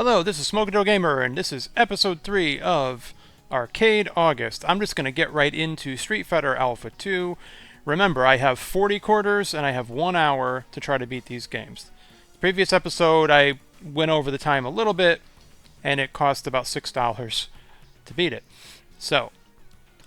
Hello, this is Smoke Joe Gamer, and this is episode 3 of Arcade August. I'm just going to get right into Street Fighter Alpha 2. Remember, I have 40 quarters, and I have 1 hour to try to beat these games. The previous episode, I went over the time a little bit, and it cost about $6 to beat it. So,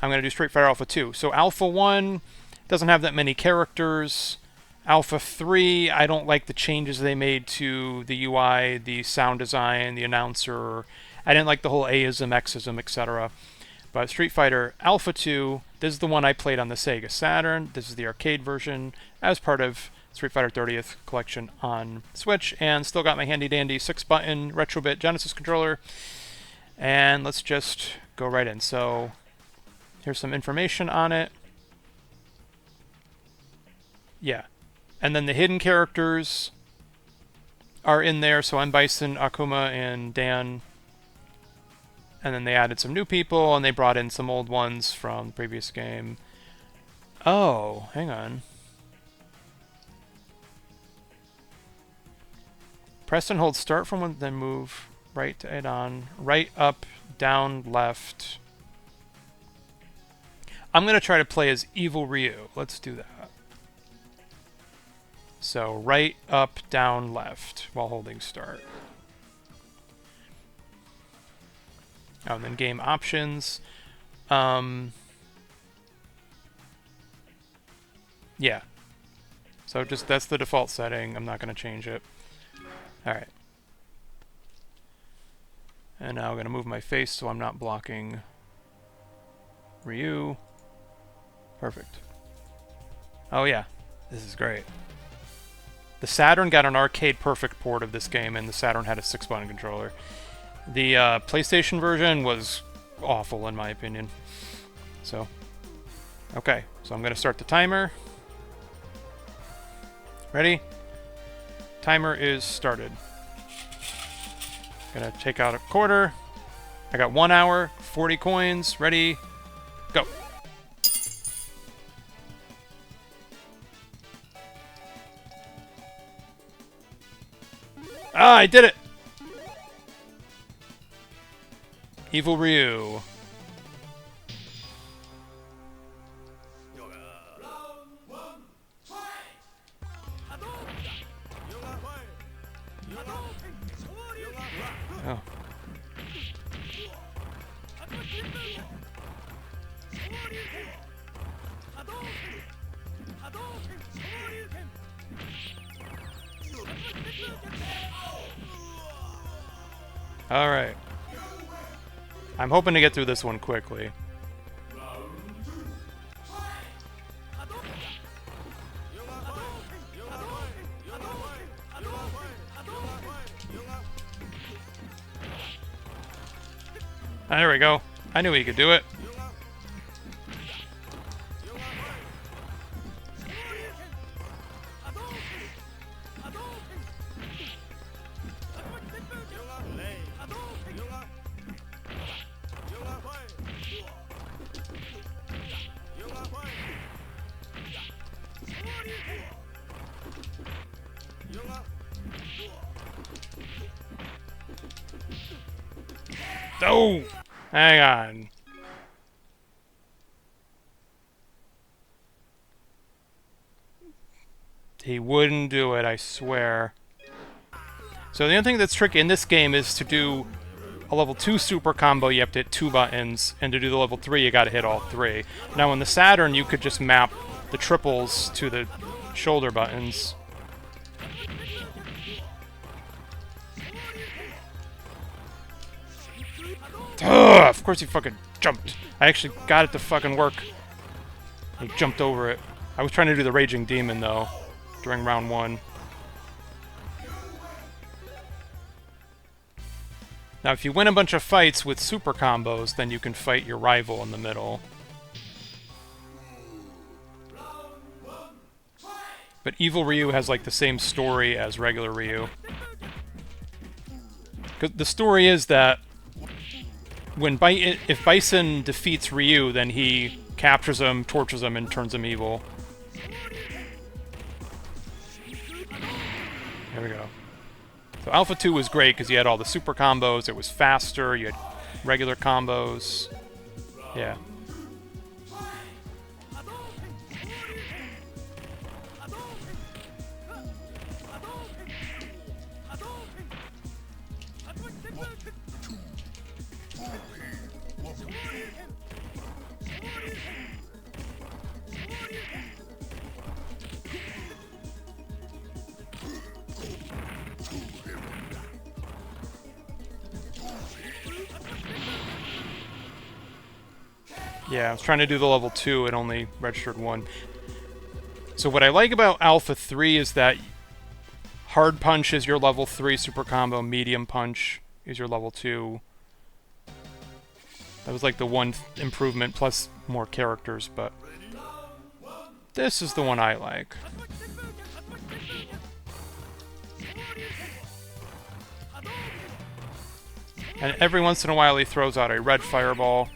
I'm going to do Street Fighter Alpha 2. So, Alpha 1 doesn't have that many characters. Alpha 3, I don't like the changes they made to the UI, the sound design, the announcer. I didn't like the whole Aism, Xism, etc. But Street Fighter Alpha 2, this is the one I played on the Sega Saturn. This is the arcade version as part of Street Fighter 30th collection on Switch. And still got my handy-dandy 6-button Retrobit Genesis controller. And let's just go right in. So here's some information on it. Yeah. And then the hidden characters are in there. So I'm Bison, Akuma, and Dan. And then they added some new people, and they brought in some old ones from the previous game. Oh, hang on. Press and hold start from one, then move right to add on. Right, up, down, left. I'm going to try to play as Evil Ryu. Let's do that. So right, up, down, left while holding start. Oh, and then game options. Yeah. So just that's the default setting. I'm not going to change it. Alright. And now I'm going to move my face so I'm not blocking Ryu. Perfect. Oh yeah, this is great. The Saturn got an arcade perfect port of this game, and the Saturn had a 6-button controller. The PlayStation version was awful, in my opinion. So, okay. So I'm going to start the timer. Ready? Timer is started. Gonna take out a quarter. I got 1 hour, 40 coins. Ready? Go. Ah, I did it! Evil Ryu. Oh. Alright. I'm hoping to get through this one quickly. There we go. I knew he could do it. Oh! Hang on. He wouldn't do it, I swear. So the only thing that's tricky in this game is to do a level 2 super combo, you have to hit 2 buttons, and to do the level 3, you gotta hit all 3. Now on the Saturn, you could just map the triples to the shoulder buttons. Ugh, of course he fucking jumped. I actually got it to fucking work. He jumped over it. I was trying to do the Raging Demon, though, during round 1. Now, if you win a bunch of fights with super combos, then you can fight your rival in the middle. But Evil Ryu has, like, the same story as regular Ryu. 'Cause the story is that when if Bison defeats Ryu, then he captures him, tortures him, and turns him evil. There we go. So Alpha 2 was great because you had all the super combos, it was faster, you had regular combos. Yeah. Yeah, I was trying to do the level 2, it only registered 1. So what I like about Alpha 3 is that Hard Punch is your level 3 super combo, Medium Punch is your level 2. That was like the one improvement, plus more characters, but this is the one I like. And every once in a while he throws out a red fireball.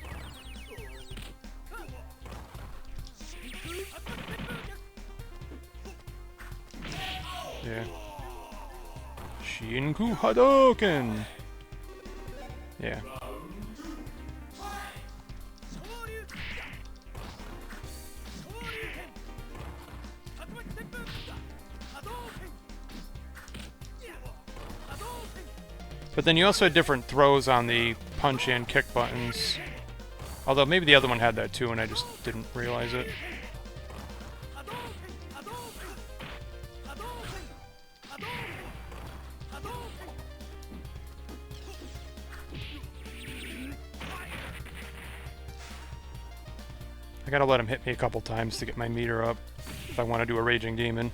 Yeah. Shinku Hadouken! Yeah. But then you also had different throws on the punch and kick buttons. Although maybe the other one had that too and I just didn't realize it. I gotta let him hit me a couple times to get my meter up if I want to do a Raging Demon.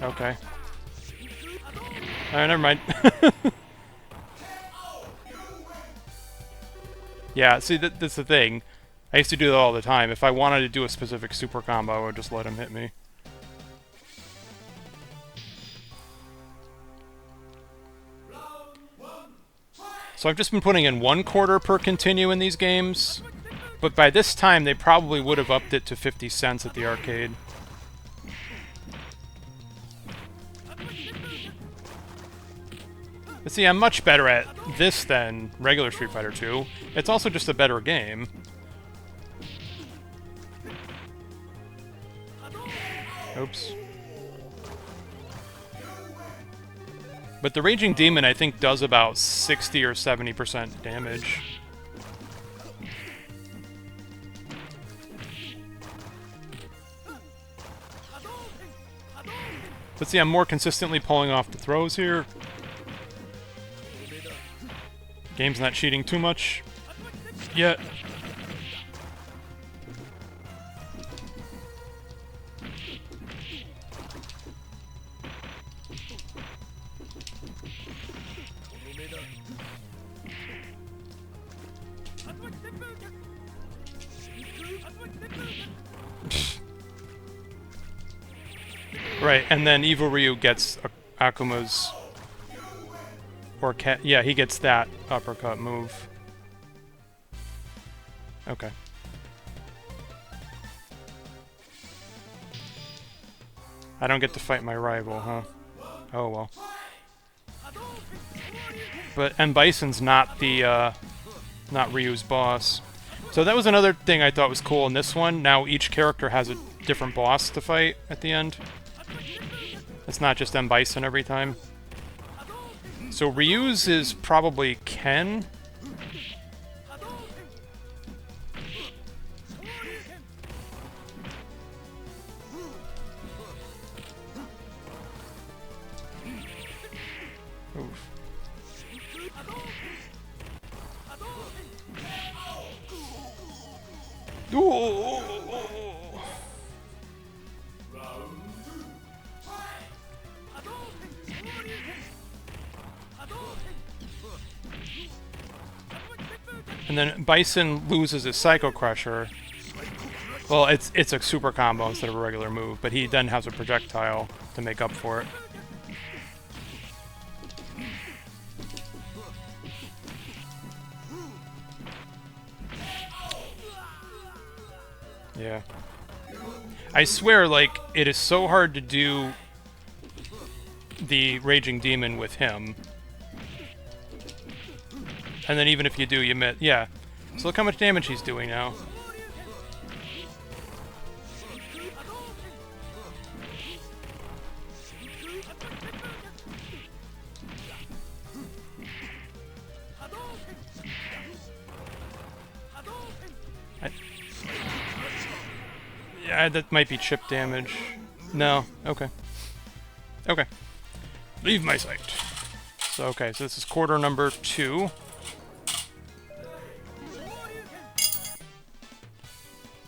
Okay. Alright, never mind. Yeah, see, that's the thing. I used to do that all the time. If I wanted to do a specific super combo, I would just let him hit me. So I've just been putting in 1 quarter per continue in these games, but by this time they probably would have upped it to 50 cents at the arcade. But see, I'm much better at this than regular Street Fighter 2. It's also just a better game. Oops. But the Raging Demon, I think, does about 60 or 70% damage. But see, I'm more consistently pulling off the throws here. Game's not cheating too much yet. Right, and then Evil Ryu gets Akuma's... Or yeah, he gets that uppercut move. Okay. I don't get to fight my rival, huh? Oh well. But M. Bison's not the, not Ryu's boss. So that was another thing I thought was cool in this one. Now each character has a different boss to fight at the end. It's not just M. Bison every time. So Ryu's is probably Ken. Oof. Ooh. And then Bison loses his Psycho Crusher. Well, it's a super combo instead of a regular move, but he then has a projectile to make up for it. Yeah. I swear, like, it is so hard to do the Raging Demon with him. And then even if you do, you miss. Yeah. So look how much damage he's doing now. Yeah, that might be chip damage. No. Okay. Okay. Leave my sight. So, okay, so this is quarter number 2.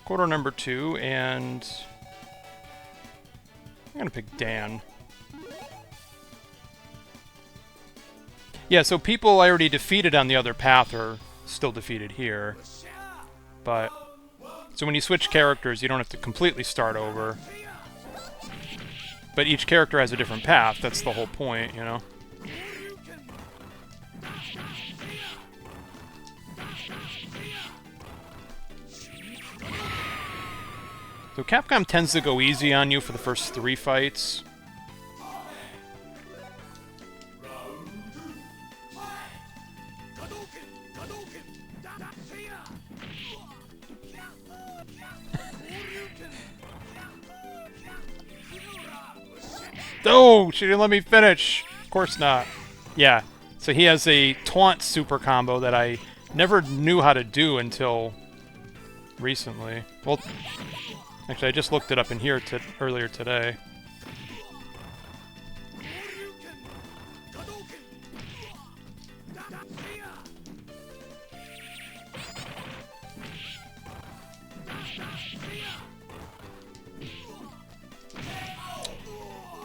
Quarter number 2, and I'm gonna pick Dan. Yeah, so people I already defeated on the other path are still defeated here. But, so when you switch characters, you don't have to completely start over. But each character has a different path, that's the whole point, you know? So Capcom tends to go easy on you for the first 3 fights. Oh, she didn't let me finish. Of course not. Yeah, so he has a taunt super combo that I never knew how to do until recently. Well, actually, I just looked it up in here earlier today.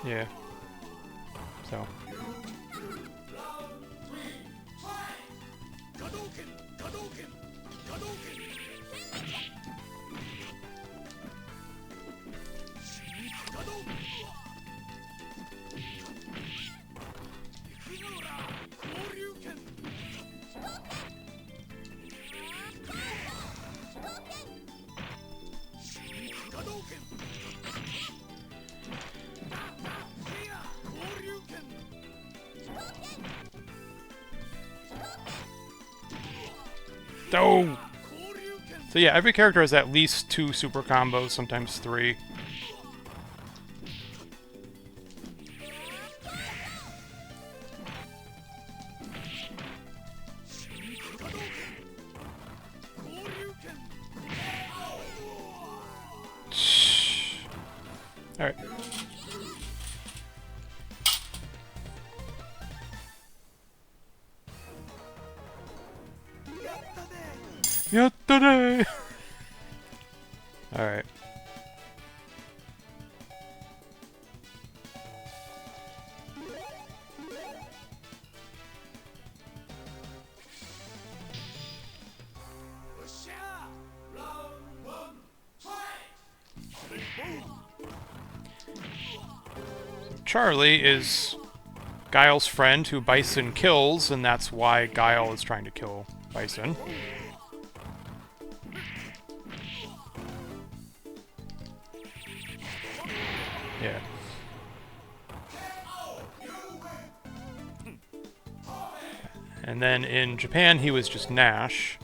Yeah. So. Oh! So yeah, every character has at least 2 super combos, sometimes 3. Alright. Yattare! Alright. Charlie is Guile's friend who Bison kills, and that's why Guile is trying to kill Bison. Yeah. And then in Japan, he was just Nash.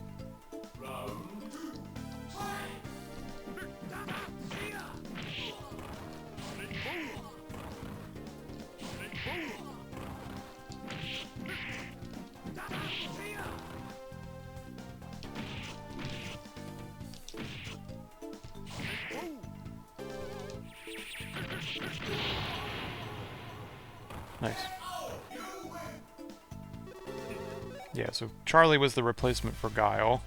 Nice. Yeah, so Charlie was the replacement for Guile.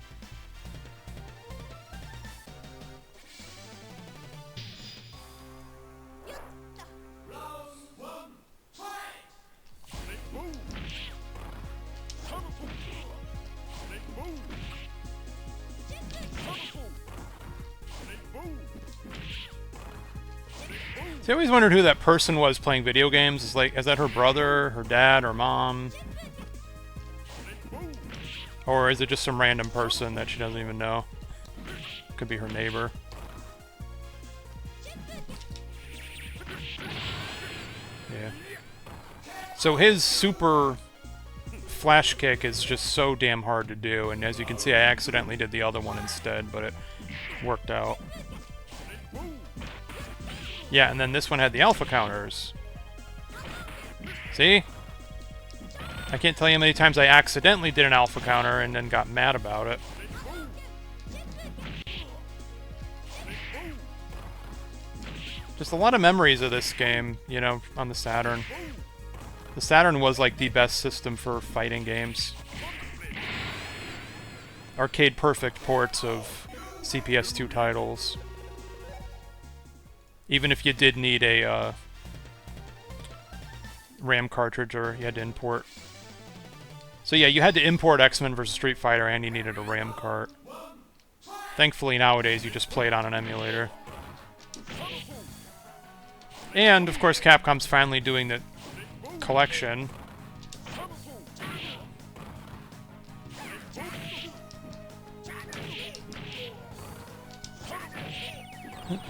See, I always wondered who that person was playing video games. Is that her brother, her dad, or mom? Or is it just some random person that she doesn't even know? Could be her neighbor. Yeah. So his super flash kick is just so damn hard to do, and as you can see, I accidentally did the other one instead, but it worked out. Yeah, and then this one had the alpha counters. See? I can't tell you how many times I accidentally did an alpha counter and then got mad about it. Just a lot of memories of this game, you know, on the Saturn. The Saturn was like the best system for fighting games. Arcade perfect ports of CPS2 titles. Even if you did need a RAM cartridge or you had to import. So yeah, you had to import X-Men vs. Street Fighter and you needed a RAM cart. Thankfully nowadays you just play it on an emulator. And of course Capcom's finally doing the collection.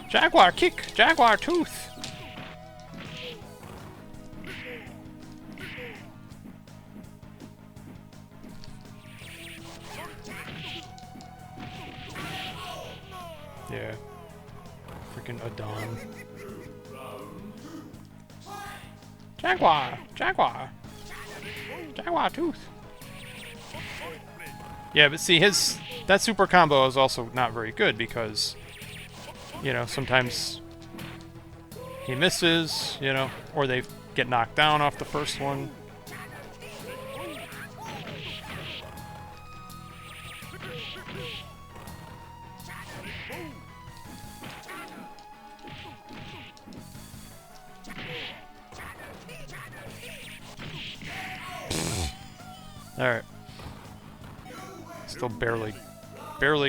Jaguar kick! Jaguar tooth! Yeah. Freaking Adon. Jaguar! Jaguar! Jaguar tooth! Yeah, but see, that super combo is also not very good because, you know, sometimes he misses, you know, or they get knocked down off the first one. Alright. Still barely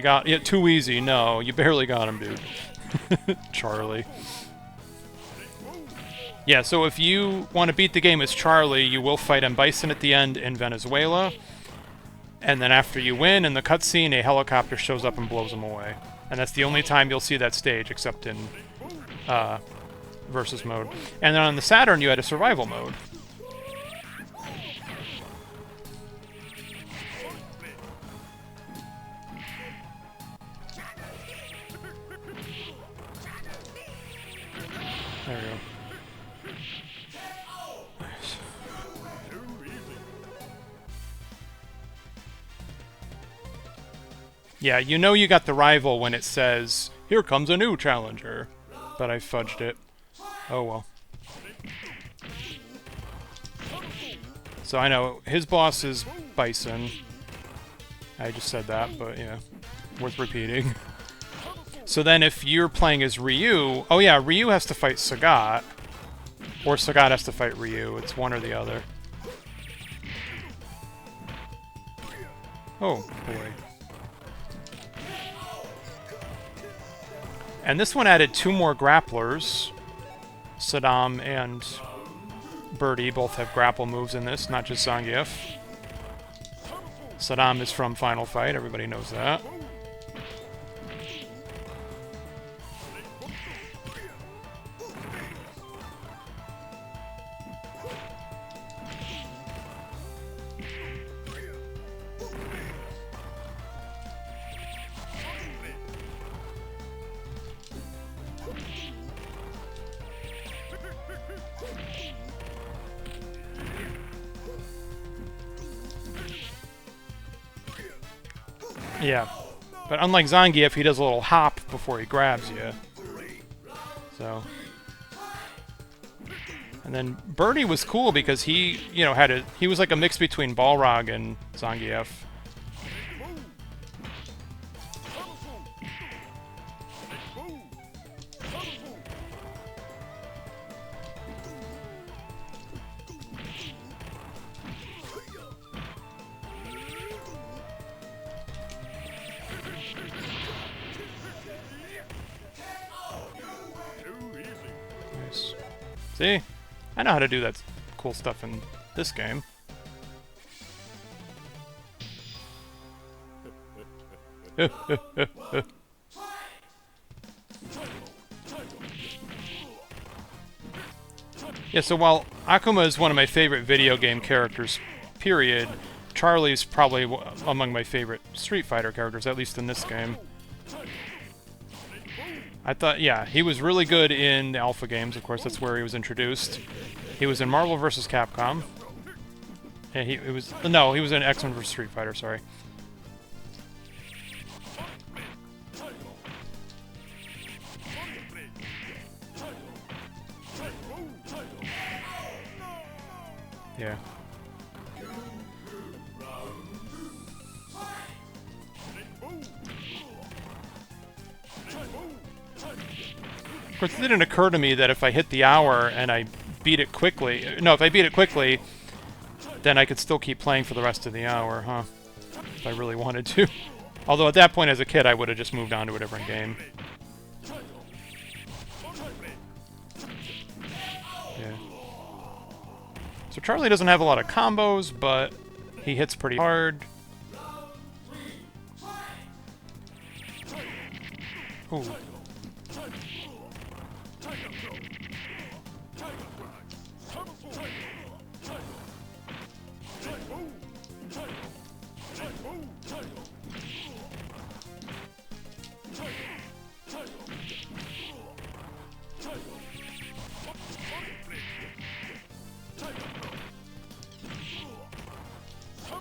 got... Yeah, too easy. No, you barely got him, dude. Charlie. Yeah, so if you want to beat the game as Charlie, you will fight M. Bison at the end in Venezuela. And then after you win, in the cutscene, a helicopter shows up and blows him away. And that's the only time you'll see that stage, except in versus mode. And then on the Saturn, you had a survival mode. There we go. Nice. Yeah, you know you got the rival when it says, "Here comes a new challenger." But I fudged it. Oh well. So I know, his boss is Bison. I just said that, but yeah, worth repeating. So then if you're playing as Ryu... Oh yeah, Ryu has to fight Sagat. Or Sagat has to fight Ryu. It's one or the other. Oh, boy. And this one added 2 more grapplers. Saddam and Birdie both have grapple moves in this, not just Zangief. Saddam is from Final Fight, everybody knows that. Yeah, but unlike Zangief, he does a little hop before he grabs you. So, and then Birdie was cool because he, you know, he was like a mix between Balrog and Zangief. See? I know how to do that cool stuff in this game. Yeah, so while Akuma is one of my favorite video game characters, period. Charlie's probably among my favorite Street Fighter characters, at least in this game. I thought, yeah, he was really good in the Alpha games. Of course, that's where he was introduced. He was in Marvel vs. Capcom. And he was in X-Men vs. Street Fighter, sorry. Yeah. Of course, it didn't occur to me that if I hit the hour and I beat it quickly... No, if I beat it quickly, then I could still keep playing for the rest of the hour, huh? If I really wanted to. Although at that point as a kid, I would have just moved on to a different game. Yeah. So Charlie doesn't have a lot of combos, but he hits pretty hard. Ooh.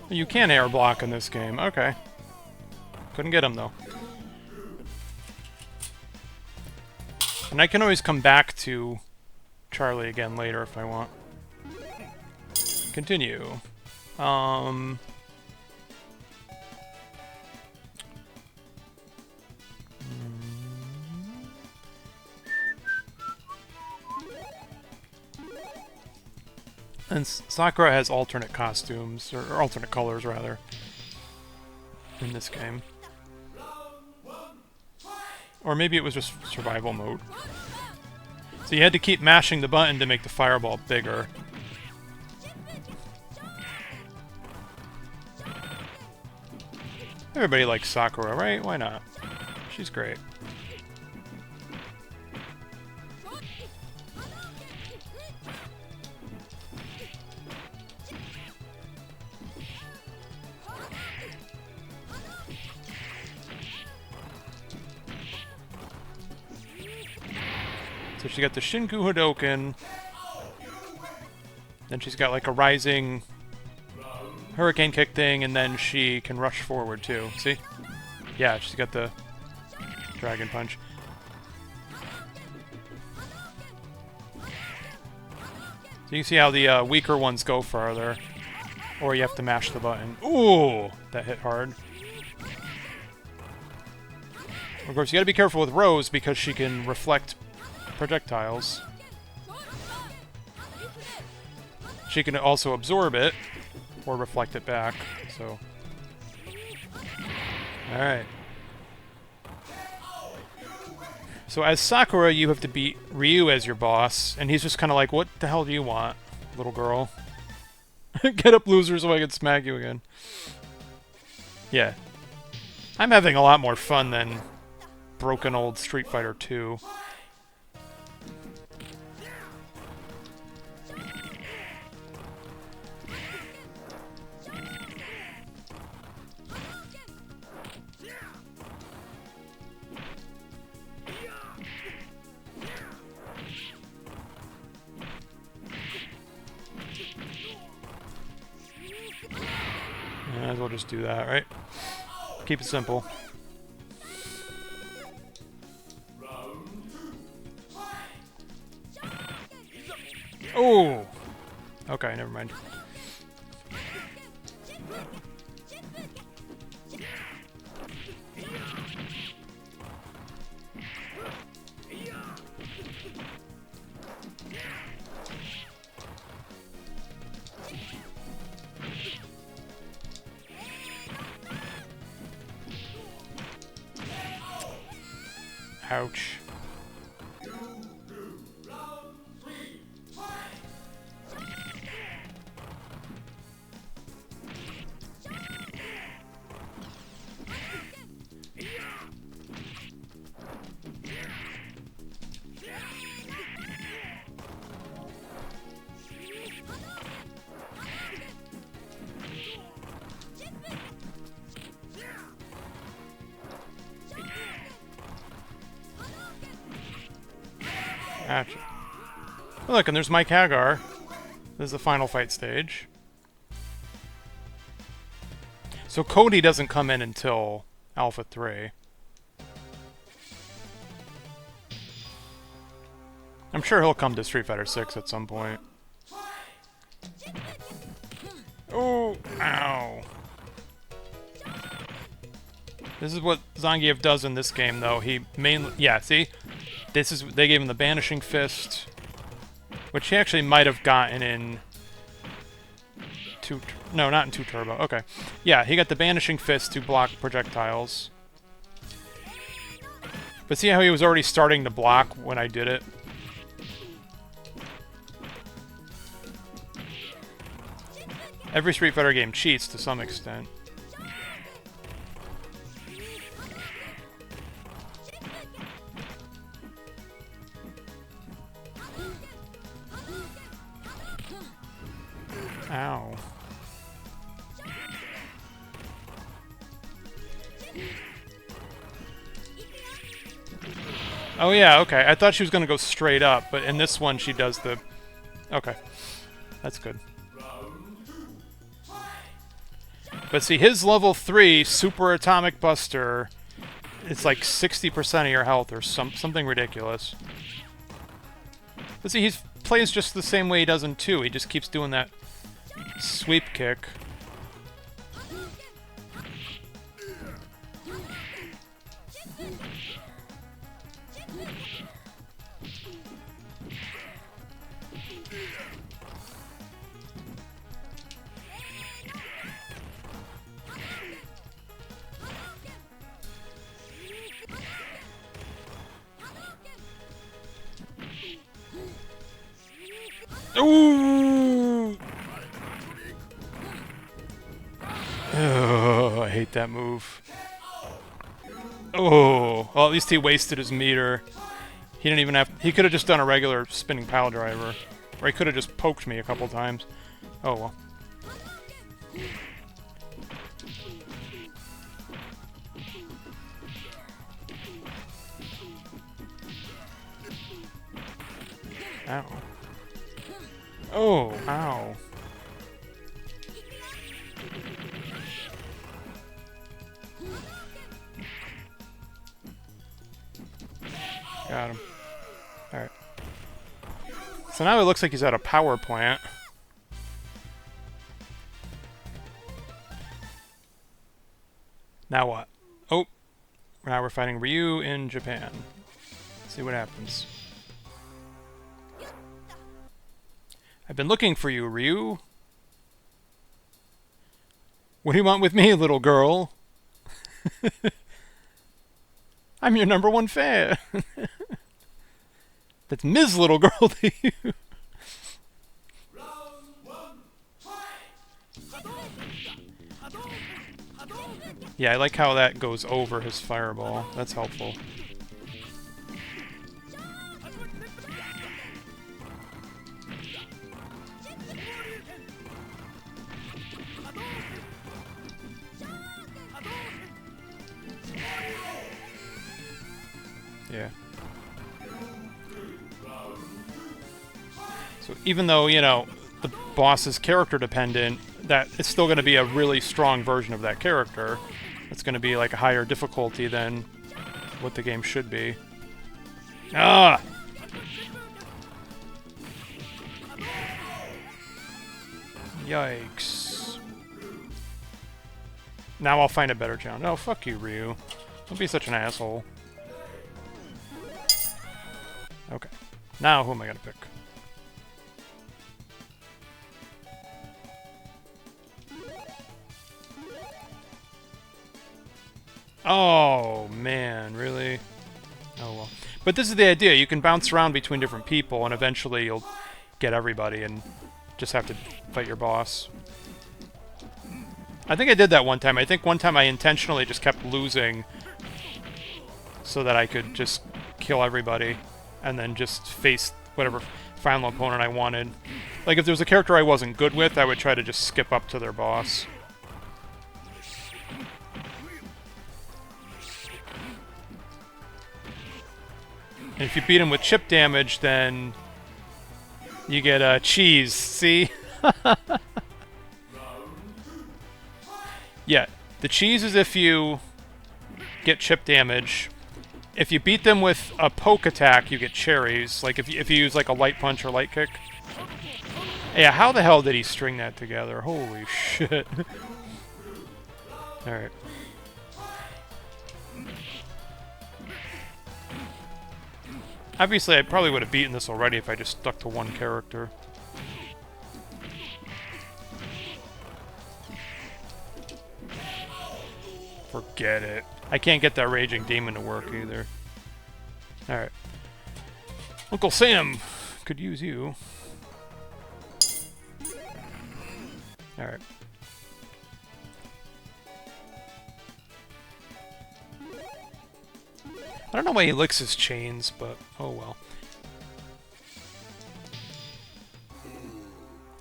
You can air block in this game. Okay. Couldn't get him, though. And I can always come back to Charlie again later if I want. Continue. And Sakura has alternate costumes, or alternate colors, rather, in this game. Or maybe it was just survival mode. So you had to keep mashing the button to make the fireball bigger. Everybody likes Sakura, right? Why not? She's great. So she got the Shinku Hadoken. Then she's got like a rising hurricane kick thing, and then she can rush forward too. See? Yeah, she's got the dragon punch. So you can see how the weaker ones go farther. Or you have to mash the button. Ooh! That hit hard. Of course, you gotta be careful with Rose because she can reflect projectiles. She can also absorb it or reflect it back, so. Alright. So as Sakura, you have to beat Ryu as your boss, and he's just kind of like, what the hell do you want, little girl? Get up, loser, so I can smack you again. Yeah. I'm having a lot more fun than broken old Street Fighter 2. Might as well just do that, right? Keep it simple. Oh! Okay, never mind. Ouch. Gotcha. Oh, look, and there's Mike Hagar. This is the final fight stage. So Cody doesn't come in until Alpha 3. I'm sure he'll come to Street Fighter 6 at some point. Oh, ow. This is what Zangief does in this game, though. He mainly... Yeah, see? They gave him the Banishing Fist, which he actually might have gotten in... No, not in 2 Turbo. Okay. Yeah, he got the Banishing Fist to block projectiles. But see how he was already starting to block when I did it? Every Street Fighter game cheats to some extent. Ow. Oh yeah, okay. I thought she was gonna go straight up, but in this one she does the... Okay. That's good. But see, his level 3 Super Atomic Buster, it's like 60% of your health or something ridiculous. But see, he plays just the same way he does in 2. He just keeps doing that sweep kick. Ooh! Oh, I hate that move. Oh, well, at least he wasted his meter. He didn't even have... He could have just done a regular spinning pile driver. Or he could have just poked me a couple times. Oh, well. Ow. Oh, ow. Got him. Alright. So now it looks like he's at a power plant. Now what? Oh! Now we're fighting Ryu in Japan. Let's see what happens. I've been looking for you, Ryu. What do you want with me, little girl? I'm your #1 fan. That's Ms. Little Girl to you. Yeah, I like how that goes over his fireball. That's helpful. Yeah. So even though, you know, the boss is character dependent, that it's still going to be a really strong version of that character. It's going to be like a higher difficulty than what the game should be. Ah! Yikes. Now I'll find a better challenge. Oh, fuck you, Ryu. Don't be such an asshole. Okay. Now who am I going to pick? Oh, man, really? Oh, well. But this is the idea. You can bounce around between different people, and eventually you'll get everybody and just have to fight your boss. I think I did that one time. I think one time I intentionally just kept losing so that I could just kill everybody and then just face whatever final opponent I wanted. Like, if there was a character I wasn't good with, I would try to just skip up to their boss. And if you beat him with chip damage, then you get cheese. See? Yeah, the cheese is if you get chip damage. If you beat them with a poke attack, you get cherries. Like if you use like a light punch or light kick. Yeah, how the hell did he string that together? Holy shit. Alright. Obviously, I probably would have beaten this already if I just stuck to one character. Forget it. I can't get that Raging Demon to work either. Alright. Uncle Sam could use you. Alright. I don't know why he licks his chains, but oh well.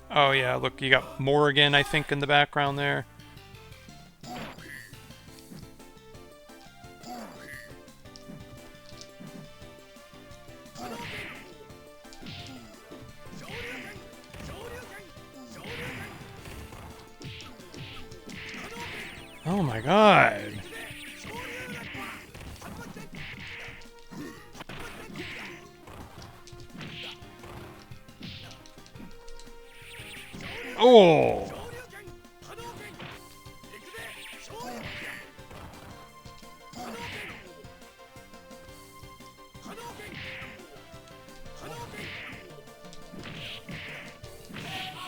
Oh yeah, look, you got Morrigan, I think, in the background there. Oh my god. Oh.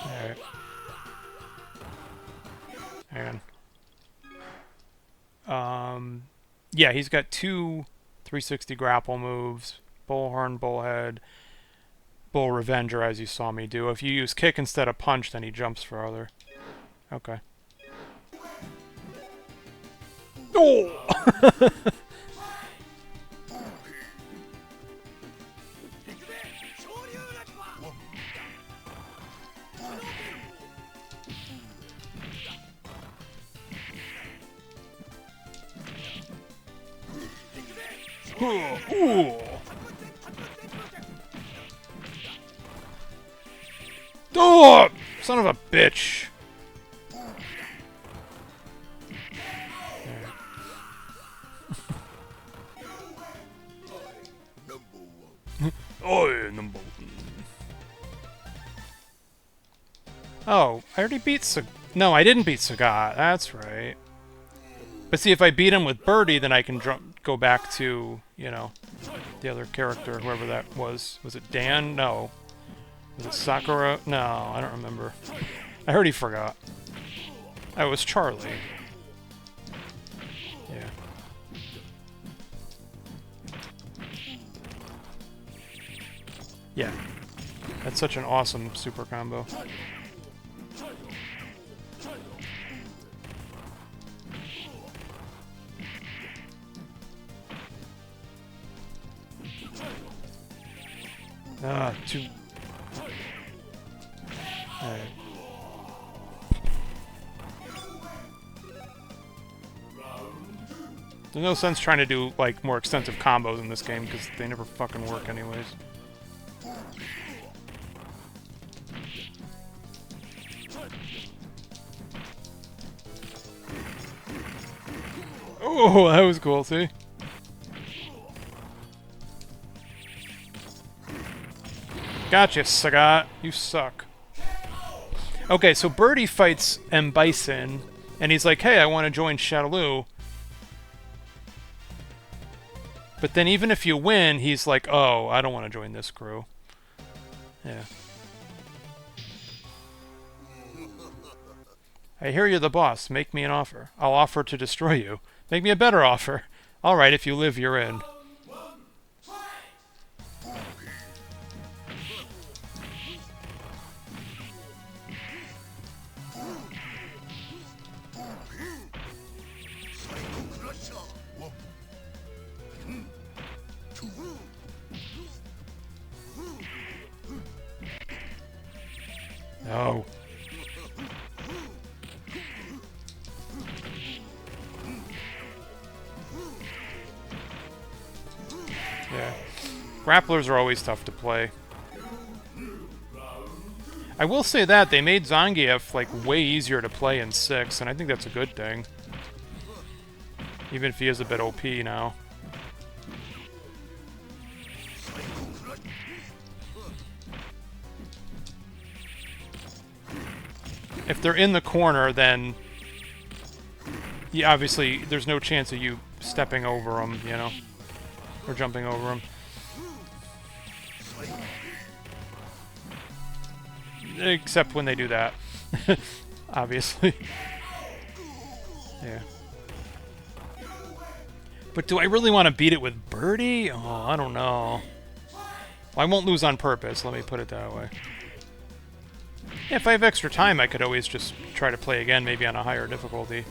Alright. Hang on. Yeah, he's got two 360 grapple moves. Bullhorn, Bullhead, Bull Revenger, as you saw me do. If you use kick instead of punch, then he jumps farther. Okay. Oh! Ooh. Oh, son of a bitch. Oh, number one. Oh, I already beat No, I didn't beat Sagat. That's right. But see, if I beat him with Birdie, then I can go back to, you know, the other character, whoever that was. Was it Dan? No. Was it Sakura? No, I don't remember. I already forgot. Oh, it was Charlie. Yeah. Yeah. That's such an awesome super combo. Ah, too... Alright. There's no sense trying to do, like, more extensive combos in this game, because they never fucking work anyways. Oh, that was cool, see? Gotcha, Sagat. You suck. Okay, so Birdie fights M. Bison, and he's like, hey, I want to join Shadaloo. But then even if you win, he's like, oh, I don't want to join this crew. Yeah. I hear you're the boss. Make me an offer. I'll offer to destroy you. Make me a better offer. All right, if you live, you're in. No. Yeah. Grapplers are always tough to play. I will say that they made Zangief like way easier to play in 6, and I think that's a good thing. Even if he is a bit OP now. If they're in the corner, then obviously there's no chance of you stepping over them, you know, or jumping over them. Except when they do that, obviously. Yeah. But do I really want to beat it with Birdie? Oh, I don't know. Well, I won't lose on purpose, let me put it that way. Yeah, if I have extra time, I could always just try to play again, maybe on a higher difficulty.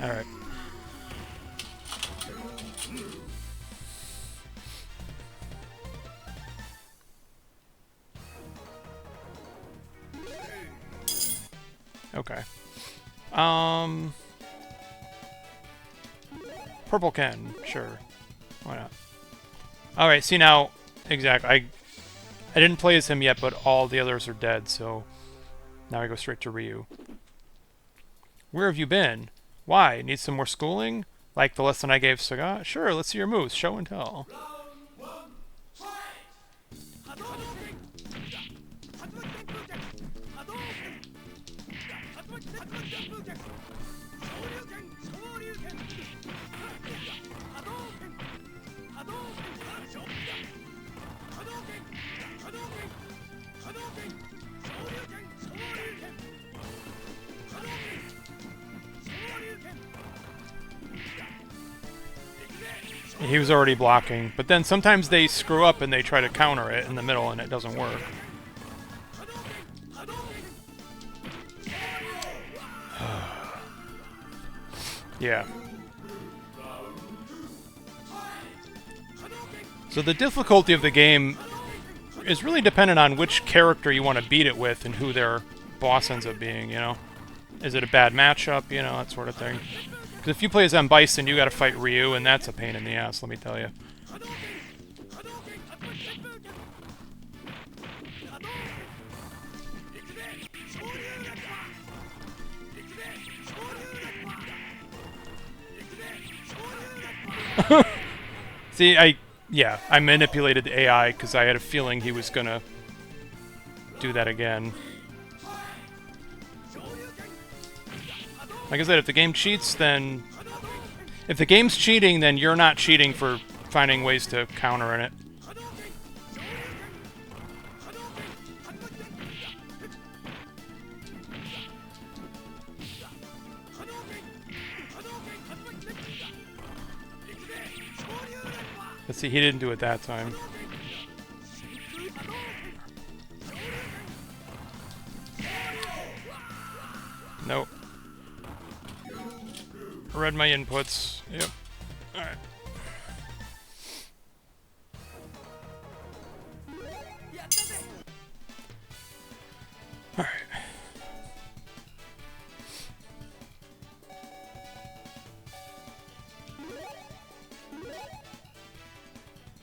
Alright. Okay. Purple Ken, sure. Why not? Alright, see now, exactly. I didn't play as him yet, but all the others are dead, so now I go straight to Ryu. Where have you been? Why? Need some more schooling? Like the lesson I gave Sagat? Sure, let's see your moves. Show and tell. He was already blocking, but then sometimes they screw up and they try to counter it in the middle and it doesn't work. Yeah. So the difficulty of the game is really dependent on which character you want to beat it with and who their boss ends up being, you know? Is it a bad matchup, you know, that sort of thing. Because if you play as M. Bison, you gotta fight Ryu, and that's a pain in the ass, let me tell you. See, I manipulated the AI because I had a feeling he was gonna do that again. Like I said, if the game cheats, then... If the game's cheating, then you're not cheating for finding ways to counter in it. Let's see, he didn't do it that time. Nope. Read my inputs. Yep. Alright. Alright.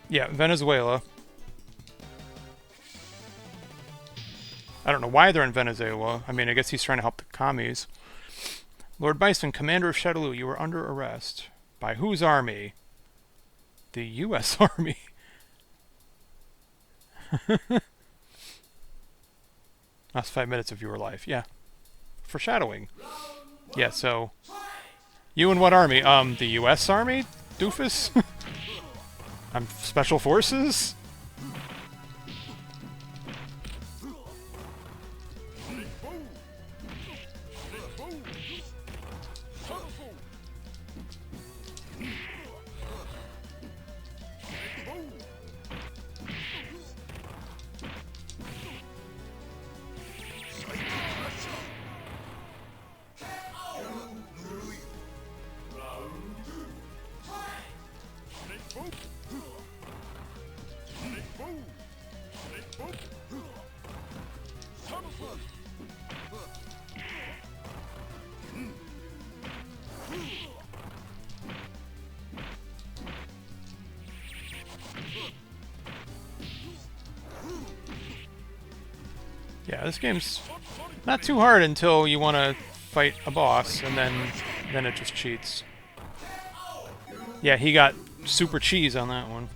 Yeah, Venezuela. I don't know why they're in Venezuela. I mean, I guess he's trying to help the commies. Lord Bison, commander of Shadaloo, you are under arrest. By whose army? The U.S. Army. Last 5 minutes of your life, yeah. Foreshadowing. Yeah, so... You and what army? The U.S. Army? Doofus? I'm Special Forces? Yeah, this game's not too hard until you want to fight a boss, and then it just cheats. Yeah, he got super cheese on that one.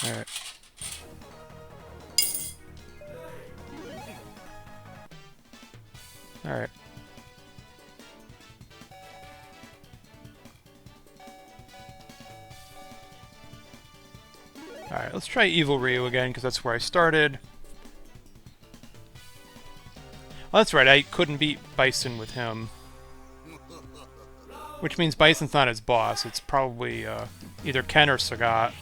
Alright. Alright. Alright, let's try Evil Ryu again, because that's where I started. Well, that's right, I couldn't beat Bison with him. Which means Bison's not his boss, it's probably either Ken or Sagat.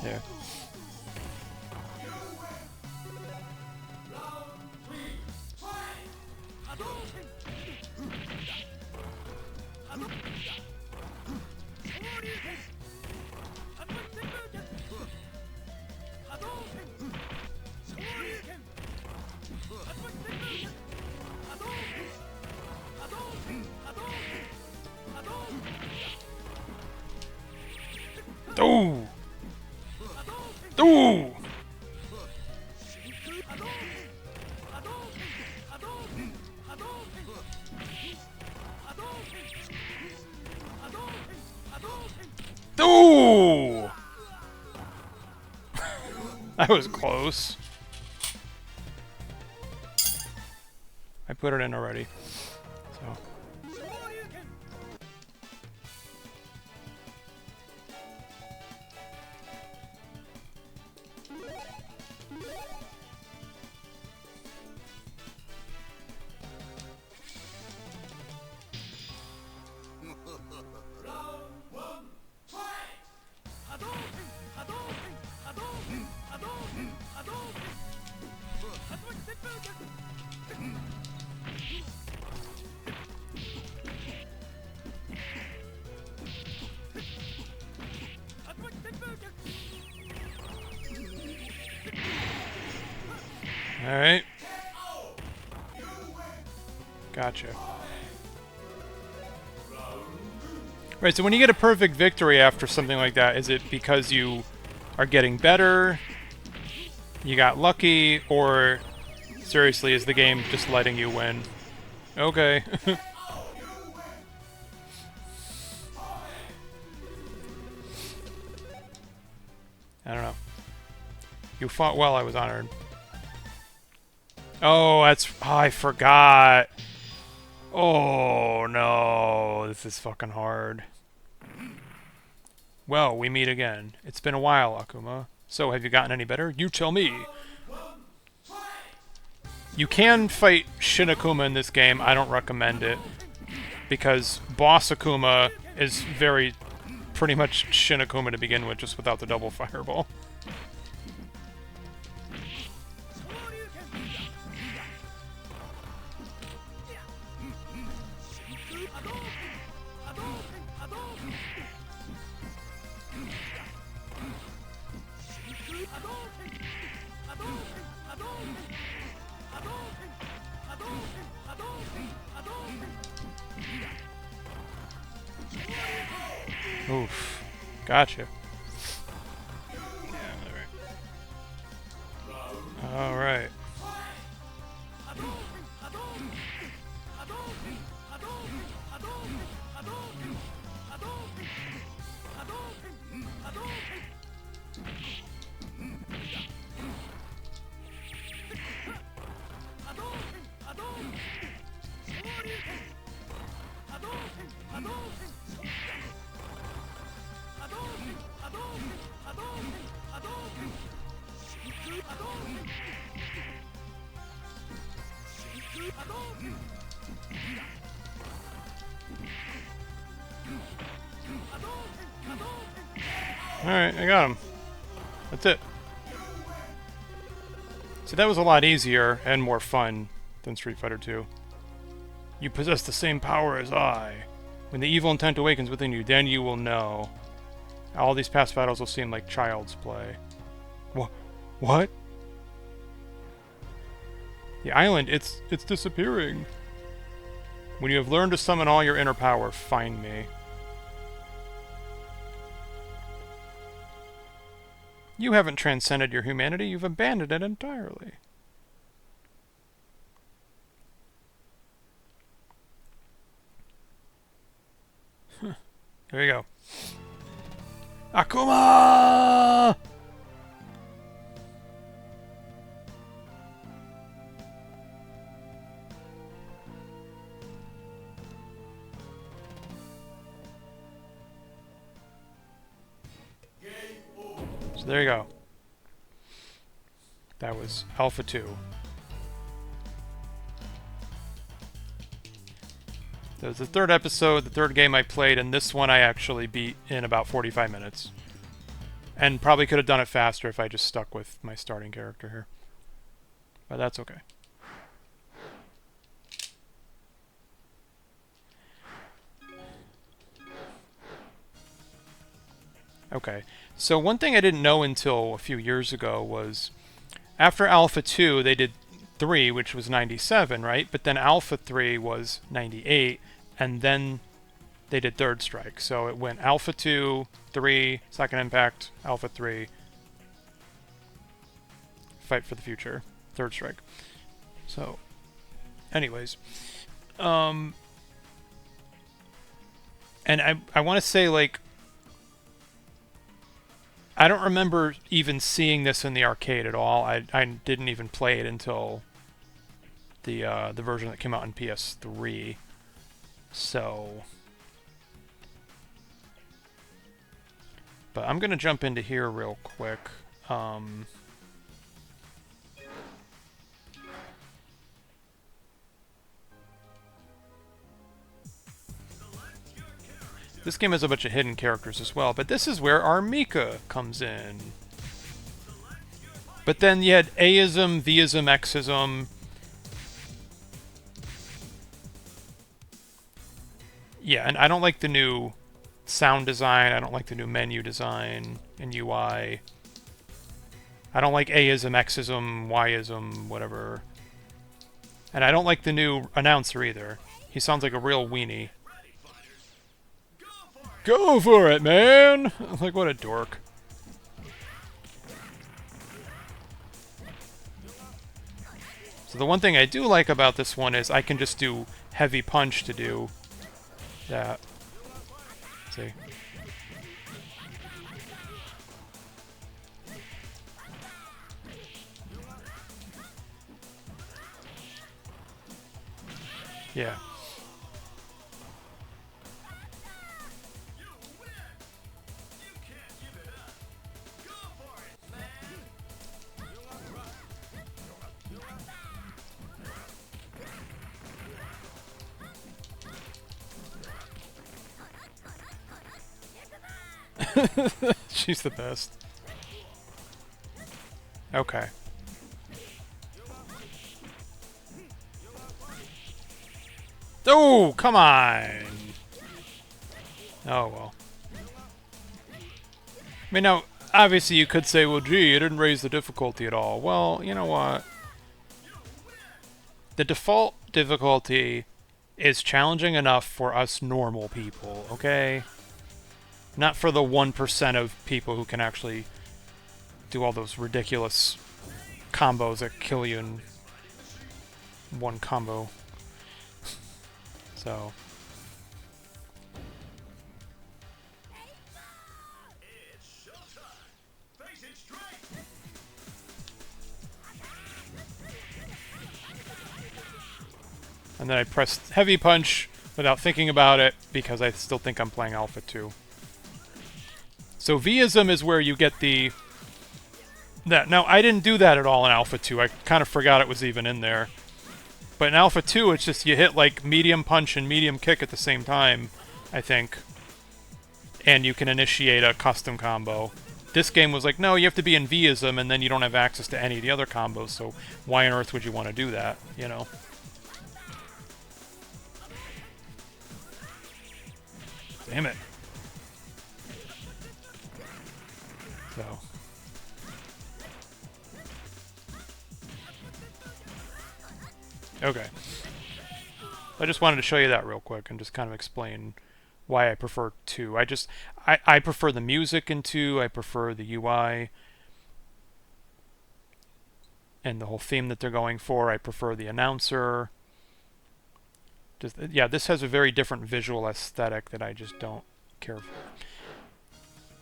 Yeah. Ooh! Ooh! Ooh! That was close. I put it in already. So. Alright. Gotcha. Right, so when you get a perfect victory after something like that, is it because you are getting better, you got lucky, or seriously, is the game just letting you win? Okay. I don't know. You fought well, I was honored. Oh, that's... Oh, I forgot. Oh, no. This is fucking hard. Well, we meet again. It's been a while, Akuma. So, have you gotten any better? You tell me. You can fight Shin Akuma in this game. I don't recommend it. Because Boss Akuma is pretty much Shin Akuma to begin with, just without the double fireball. Oof. Gotcha. Alright. Alright, I got him. That's it. See, that was a lot easier and more fun than Street Fighter 2. You possess the same power as I. When the evil intent awakens within you, then you will know. All these past battles will seem like child's play. What? The island, it's disappearing. When you have learned to summon all your inner power, find me. You haven't transcended your humanity, you've abandoned it entirely. Here we go. Akuma! So there you go. That was Alpha 2. That was the third episode, the third game I played, and this one I actually beat in about 45 minutes. And probably could have done it faster if I just stuck with my starting character here. But that's okay. Okay, so one thing I didn't know until a few years ago was after Alpha 2, they did 3, which was 97, right? But then Alpha 3 was 98, and then they did Third Strike. So it went Alpha 2, 3, Second Impact, Alpha 3, Fight for the Future, Third Strike. So, anyways. And I want to say, like, I don't remember even seeing this in the arcade at all. I didn't even play it until the version that came out on PS3. So, but I'm gonna jump into here real quick. This game has a bunch of hidden characters as well, but this is where our Mika comes in. But then you had A-ism, V-ism, X-ism. Yeah, and I don't like the new sound design. I don't like the new menu design and UI. I don't like A-ism, X-ism, Y-ism, whatever. And I don't like the new announcer either. He sounds like a real weenie. Go for it, man! Like, what a dork. So the one thing I do like about this one is I can just do heavy punch to do that. See? Yeah. She's the best. Okay. Oh, come on! Oh, well. I mean, now, obviously you could say, well, gee, it didn't raise the difficulty at all. Well, you know what? The default difficulty is challenging enough for us normal people, okay? Not for the 1% of people who can actually do all those ridiculous combos that kill you in one combo. So... And then I pressed Heavy Punch without thinking about it because I still think I'm playing Alpha 2. So Vism is where you get the... Now, I didn't do that at all in Alpha 2. I kind of forgot it was even in there. But in Alpha 2, it's just you hit like medium punch and medium kick at the same time, I think. And you can initiate a custom combo. This game was like, no, you have to be in Vism and then you don't have access to any of the other combos, so why on earth would you want to do that, you know? Damn it. So. Okay. I just wanted to show you that real quick and just kind of explain why I prefer 2. I prefer the music in 2, I prefer the UI and the whole theme that they're going for. I prefer the announcer. Just, yeah, this has a very different visual aesthetic that I just don't care for.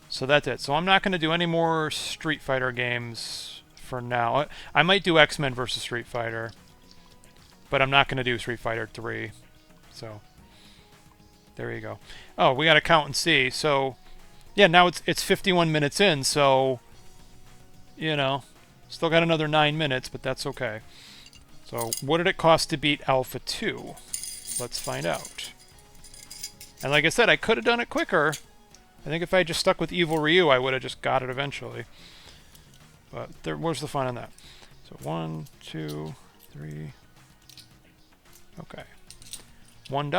So that's it. So I'm not going to do any more Street Fighter games for now. I might do X-Men versus Street Fighter, but I'm not going to do Street Fighter 3. So there you go. Oh, we got to count and see. So yeah, now it's 51 minutes in, so you know, still got another 9 minutes, but that's okay. So what did it cost to beat Alpha 2? Let's find out. And like I said, I could have done it quicker. I think if I just stuck with Evil Ryu, I would have just got it eventually. But where's the fun in that? So 1, 2, 3. Okay. $1.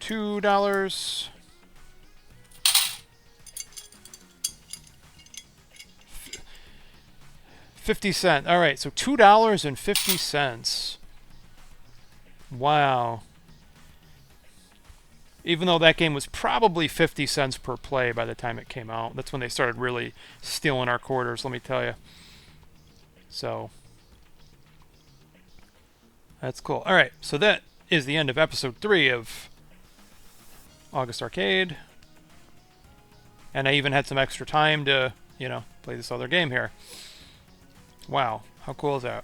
$2. $0.50. All right, so $2.50. Wow. Even though that game was probably 50 cents per play by the time it came out. That's when they started really stealing our quarters, let me tell you. So, that's cool. All right, so that is the end of episode 3 of August Arcade. And I even had some extra time to, you know, play this other game here. Wow, how cool is that?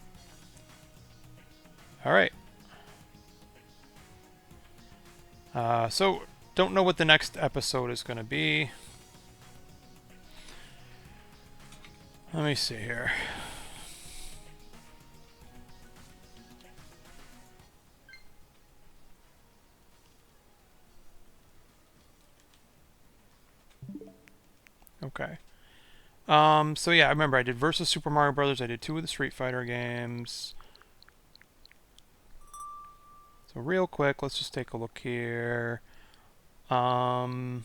All right. So, don't know what the next episode is going to be. Let me see here. Okay. So yeah, I remember I did Versus Super Mario Brothers. I did 2 of the Street Fighter games. So real quick, let's just take a look here. I've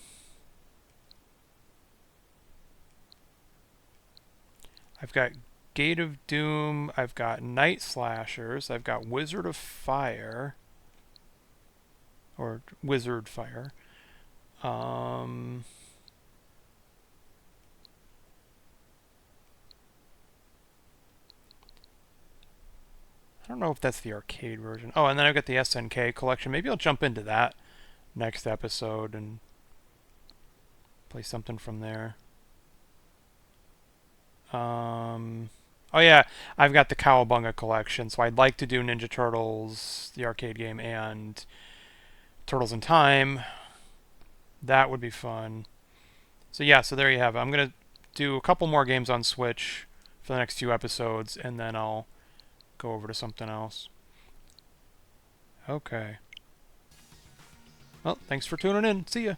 got Gate of Doom. I've got Night Slashers. I've got Wizard of Fire. Or Wizard Fire. I don't know if that's the arcade version. Oh, and then I've got the SNK collection. Maybe I'll jump into that next episode and play something from there. Oh yeah, I've got the Cowabunga collection, so I'd like to do Ninja Turtles, the arcade game, and Turtles in Time. That would be fun. So yeah, so there you have it. I'm going to do a couple more games on Switch for the next few episodes, and then I'll go over to something else. Okay. Well, thanks for tuning in. See ya.